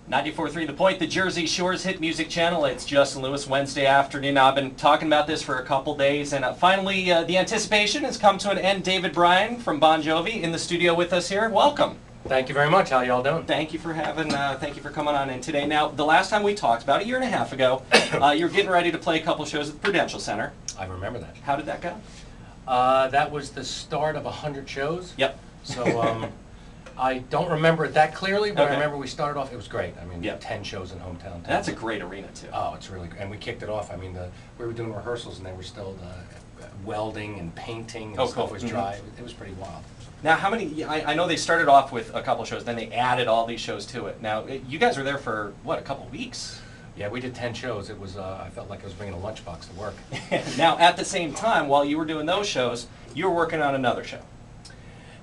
94.3 The Point, the Jersey Shore's hit music channel. It's Justin Lewis, Wednesday afternoon. Now, I've been talking about this for a couple days, and finally the anticipation has come to an end. David Bryan from Bon Jovi in the studio with us here. Welcome. Thank you very much. How y'all doing? Thank you for thank you for coming on in today. Now, the last time we talked, about a year and a half ago, you were getting ready to play a couple shows at the Prudential Center. I remember that. How did that go? That was the start of 100 shows. Yep. So I don't remember it that clearly, but Okay. I remember we started off. It was great. I mean, Yep. 10 shows in hometown. That's a great arena too. Oh, it's really good. And we kicked it off. I mean, we were doing rehearsals, and they were still welding and painting, and Oh, stuff cool. was dry. It was pretty wild. Now, how many? I know they started off with a couple shows, then they added all these shows to it. Now, you guys were there for what, a couple weeks? Yeah, we did 10 shows. It was. I felt like I was bringing a lunchbox to work. Now, at the same time, while you were doing those shows, you were working on another show.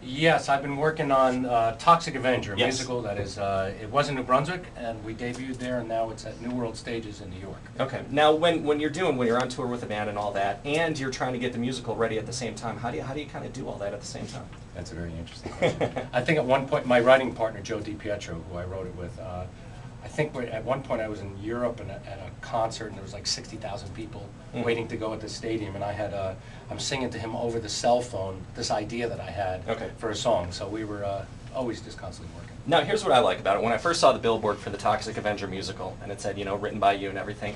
Yes, I've been working on Toxic Avenger, a Yes. musical that is, it was in New Brunswick, and we debuted there, and now it's at New World Stages in New York. Okay. Now, when you're on tour with a band and all that, and you're trying to get the musical ready at the same time, how do you kind of do all that at the same time? That's a very interesting question. I think at one point, my writing partner, Jovi Pietro, who I wrote it with, I think at one point I was in Europe and at a concert, and there was like 60,000 people waiting to go at the stadium, and I'm singing to him over the cell phone this idea that I had for a song. So we were always just constantly working. Now, here's what I like about it. When I first saw the billboard for the Toxic Avenger musical, and it said, written by you and everything,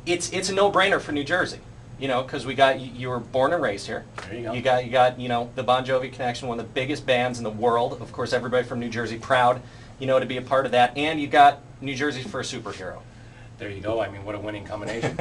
it's a no-brainer for New Jersey. Because you were born and raised here. There you go. You got the Bon Jovi connection, one of the biggest bands in the world. Of course, everybody from New Jersey proud, to be a part of that. And you got New Jersey's first superhero. There you go. I mean, what a winning combination.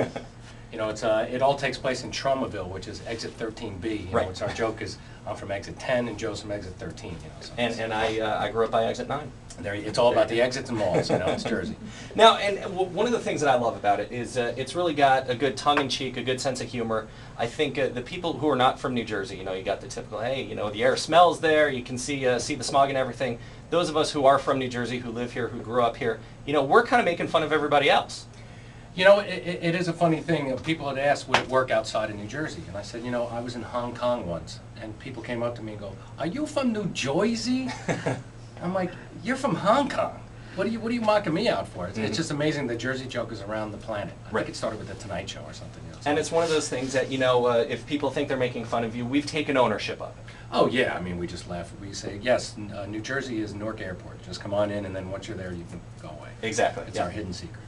It all takes place in Tromaville, which is exit 13B. Right. It's our joke is I'm from exit 10 and Joe's from exit 13. So And I grew up by exit 9. It's all about the exits and malls. It's Jersey. Now, and one of the things that I love about it is it's really got a good tongue-in-cheek, a good sense of humor. I think the people who are not from New Jersey, you got the typical, hey, the air smells there, you can see the smog and everything. Those of us who are from New Jersey, who live here, who grew up here, we're kind of making fun of everybody else. It is a funny thing. People had asked, would it work outside of New Jersey? And I said, I was in Hong Kong once, and people came up to me and go, are you from New Jersey? I'm like, you're from Hong Kong. What are you mocking me out for? It's just amazing the Jersey joke is around the planet. I think it started with the Tonight Show or something. And it's one of those things that, if people think they're making fun of you, we've taken ownership of it. Oh, yeah. I mean, we just laugh. We say, yes, New Jersey is Newark Airport. Just come on in, and then once you're there, you can go away. Exactly. It's our hidden secret.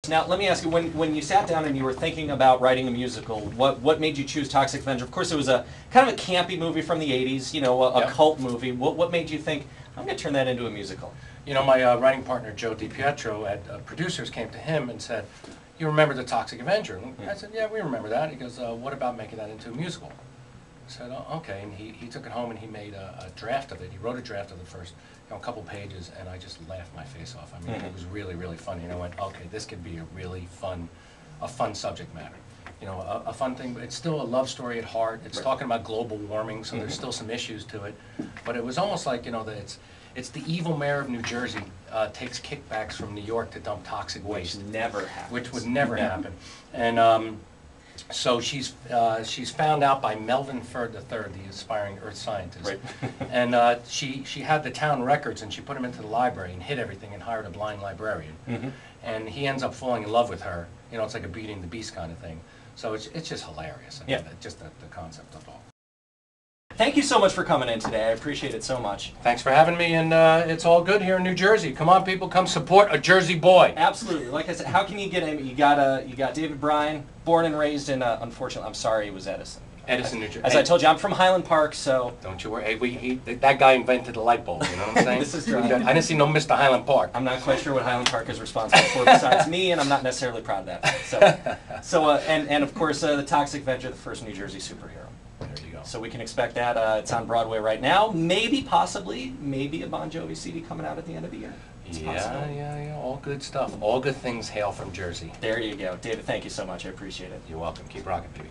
Now, let me ask you, when you sat down and you were thinking about writing a musical, what made you choose Toxic Avenger? Of course, it was a kind of a campy movie from the 80s, a cult movie. What made you think, I'm going to turn that into a musical? My writing partner, Joe DiPietro, at producers came to him and said, you remember the Toxic Avenger? And I said, yeah, we remember that. He goes, what about making that into a musical? I said, oh, okay. And he took it home and he made a draft of it. He wrote a draft of the first couple pages, and I just laughed my face off. I mean, it was really, really funny. And I went, okay, this could be a really fun subject matter. A fun thing, but it's still a love story at heart. It's talking about global warming, so there's still some issues to it. But it was almost like, that it's the evil mayor of New Jersey takes kickbacks from New York to dump toxic waste. Which would never happen. And so she's found out by Melvin Ferd III, the aspiring earth scientist. Right. And she had the town records, and she put them into the library and hid everything and hired a blind librarian. And he ends up falling in love with her. It's like a Beauty and the Beast kind of thing. So it's just hilarious. I mean, just the concept of it all. Thank you so much for coming in today. I appreciate it so much. Thanks for having me, and it's all good here in New Jersey. Come on, people, come support a Jersey boy. Absolutely. Like I said, how can you get him? You got David Bryan, born and raised in, unfortunately, I'm sorry, it was Edison. Edison, New Jersey. As I told you, I'm from Highland Park, so... Don't you worry. Hey, that guy invented the light bulb, you know what I'm saying? This is true. I didn't see no Mr. Highland Park. I'm not quite sure what Highland Park is responsible for besides me, and I'm not necessarily proud of that. And of course, the Toxic Avenger, the first New Jersey superhero. There you go. So we can expect that. It's on Broadway right now. Maybe a Bon Jovi CD coming out at the end of the year. Yeah. All good stuff. All good things hail from Jersey. There you go. David, thank you so much. I appreciate it. You're welcome. Keep rocking, baby.